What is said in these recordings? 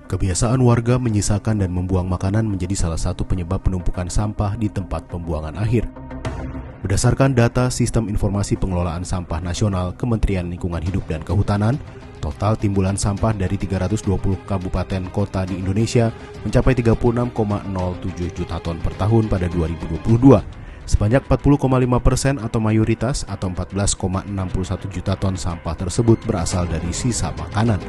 Kebiasaan warga menyisakan dan membuang makanan menjadi salah satu penyebab penumpukan sampah di tempat pembuangan akhir. Berdasarkan data Sistem Informasi Pengelolaan Sampah Nasional Kementerian Lingkungan Hidup dan Kehutanan, total timbulan sampah dari 320 kabupaten kota di Indonesia mencapai 36,07 juta ton per tahun pada 2022. Sebanyak 40,5% atau mayoritas atau 14,61 juta ton sampah tersebut berasal dari sisa makanan.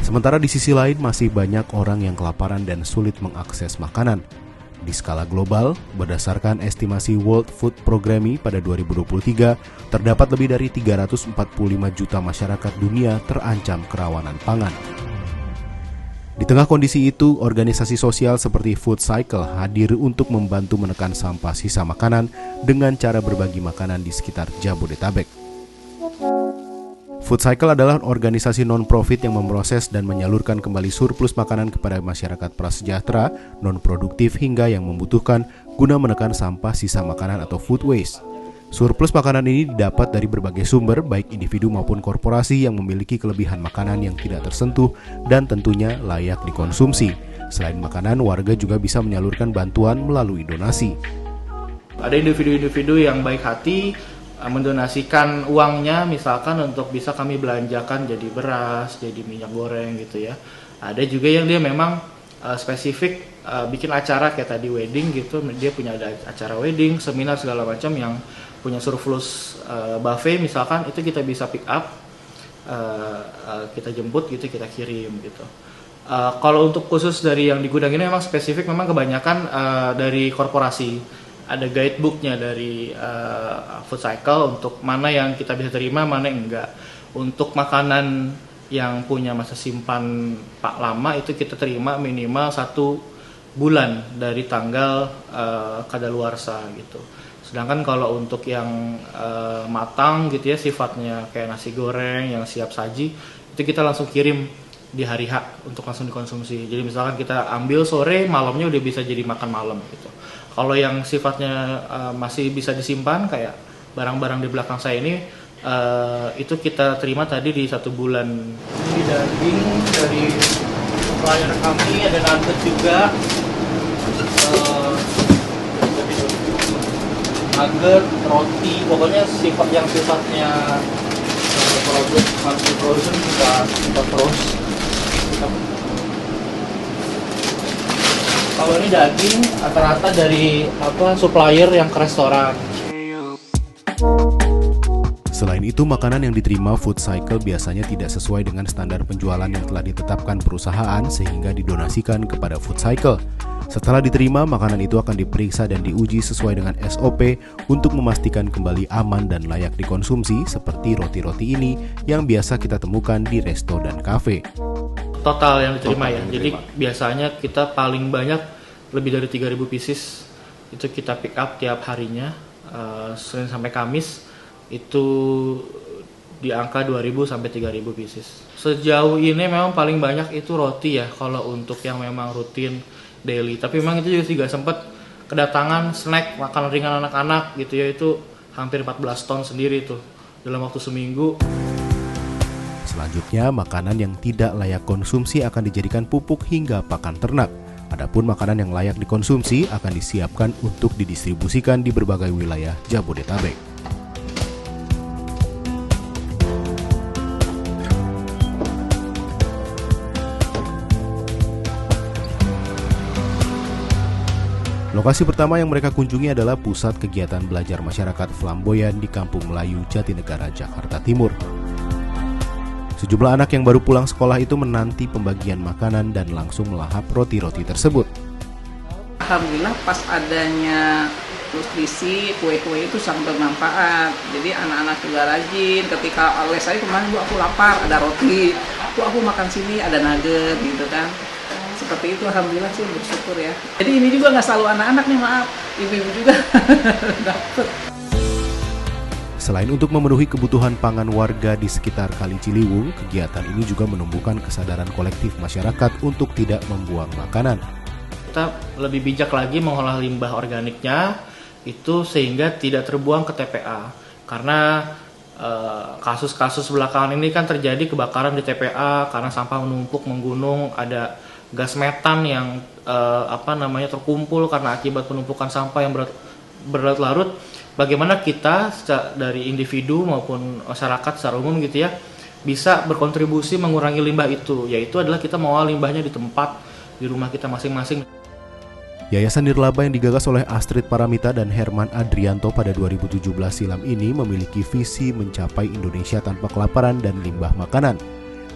Sementara di sisi lain masih banyak orang yang kelaparan dan sulit mengakses makanan. Di skala global, berdasarkan estimasi World Food Programme pada 2023, terdapat lebih dari 345 juta masyarakat dunia terancam kerawanan pangan. Di tengah kondisi itu, organisasi sosial seperti Food Cycle hadir untuk membantu menekan sampah sisa makanan dengan cara berbagi makanan di sekitar Jabodetabek. Food Cycle adalah organisasi non-profit yang memproses dan menyalurkan kembali surplus makanan kepada masyarakat prasejahtera, non-produktif hingga yang membutuhkan guna menekan sampah sisa makanan atau food waste. Surplus makanan ini didapat dari berbagai sumber, baik individu maupun korporasi yang memiliki kelebihan makanan yang tidak tersentuh dan tentunya layak dikonsumsi. Selain makanan, warga juga bisa menyalurkan bantuan melalui donasi. Ada individu-individu yang baik hati mendonasikan uangnya misalkan untuk bisa kami belanjakan jadi beras, jadi minyak goreng gitu ya. Ada juga yang dia memang spesifik bikin acara kayak tadi wedding gitu, dia punya ada acara wedding, seminar segala macam yang punya surplus buffet misalkan, itu kita bisa pick up, kita jemput gitu, kita kirim gitu. Kalau untuk khusus dari yang di gudang ini memang spesifik, memang kebanyakan dari korporasi. Ada guidebooknya dari Food Cycle untuk mana yang kita bisa terima, mana yang enggak. Untuk makanan yang punya masa simpan lama itu kita terima minimal 1 bulan dari tanggal kadaluarsa gitu. Sedangkan kalau untuk yang matang gitu ya, sifatnya kayak nasi goreng yang siap saji, itu kita langsung kirim di hari H untuk langsung dikonsumsi. Jadi misalkan kita ambil sore, malamnya udah bisa jadi makan malam gitu. Kalau yang sifatnya masih bisa disimpan kayak barang-barang di belakang saya ini, itu kita terima tadi di 1 bulan. Ini daging dari supplier kami, ada nugget juga, nugget, roti, pokoknya yang sifatnya produk masih frozen kita terus. Kalau ini daging rata-rata dari supplier yang ke restoran. Selain itu, makanan yang diterima Food Cycle biasanya tidak sesuai dengan standar penjualan yang telah ditetapkan perusahaan sehingga didonasikan kepada Food Cycle. Setelah diterima, makanan itu akan diperiksa dan diuji sesuai dengan SOP untuk memastikan kembali aman dan layak dikonsumsi, seperti roti-roti ini yang biasa kita temukan di resto dan kafe. Total yang diterima ya. Jadi biasanya kita paling banyak lebih dari 3.000 pieces itu kita pick up tiap harinya, Senin sampai Kamis itu di angka 2.000 sampai 3.000 pieces. Sejauh ini memang paling banyak itu roti ya kalau untuk yang memang rutin daily. Tapi memang itu juga sempat kedatangan snack makanan ringan anak-anak gitu ya, itu hampir 14 ton sendiri tuh dalam waktu seminggu. Selanjutnya, makanan yang tidak layak konsumsi akan dijadikan pupuk hingga pakan ternak. Adapun makanan yang layak dikonsumsi akan disiapkan untuk didistribusikan di berbagai wilayah Jabodetabek. Lokasi pertama yang mereka kunjungi adalah pusat kegiatan belajar masyarakat Flamboyan di Kampung Melayu, Jatinegara, Jakarta Timur. Sejumlah anak yang baru pulang sekolah itu menanti pembagian makanan dan langsung melahap roti-roti tersebut. Alhamdulillah pas adanya nutrisi, kue-kue itu sangat bermanfaat. Jadi anak-anak juga rajin. Ketika les saya kemarin, Bu aku lapar, ada roti. Bu aku makan sini, ada nugget gitu kan. Seperti itu, alhamdulillah sih bersyukur ya. Jadi ini juga nggak selalu anak-anak nih, maaf. Ibu-ibu juga dapat. Selain untuk memenuhi kebutuhan pangan warga di sekitar Kali Ciliwung, kegiatan ini juga menumbuhkan kesadaran kolektif masyarakat untuk tidak membuang makanan. Kita lebih bijak lagi mengolah limbah organiknya itu sehingga tidak terbuang ke TPA. Karena kasus-kasus belakangan ini kan terjadi kebakaran di TPA karena sampah menumpuk menggunung, ada gas metan yang terkumpul karena akibat penumpukan sampah yang berlarut-larut. Bagaimana kita dari individu maupun masyarakat secara umum gitu ya bisa berkontribusi mengurangi limbah itu, yaitu adalah kita mengolah limbahnya di tempat di rumah kita masing-masing. Yayasan Nirlaba yang digagas oleh Astrid Paramita dan Herman Adrianto pada 2017 silam ini memiliki visi mencapai Indonesia tanpa kelaparan dan limbah makanan.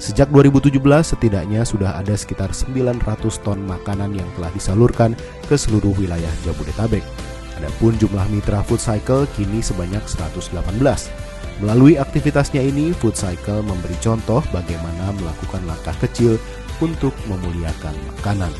Sejak 2017 setidaknya sudah ada sekitar 900 ton makanan yang telah disalurkan ke seluruh wilayah Jabodetabek. Adapun jumlah mitra Food Cycle kini sebanyak 118. Melalui aktivitasnya ini, Food Cycle memberi contoh bagaimana melakukan langkah kecil untuk memuliakan makanan.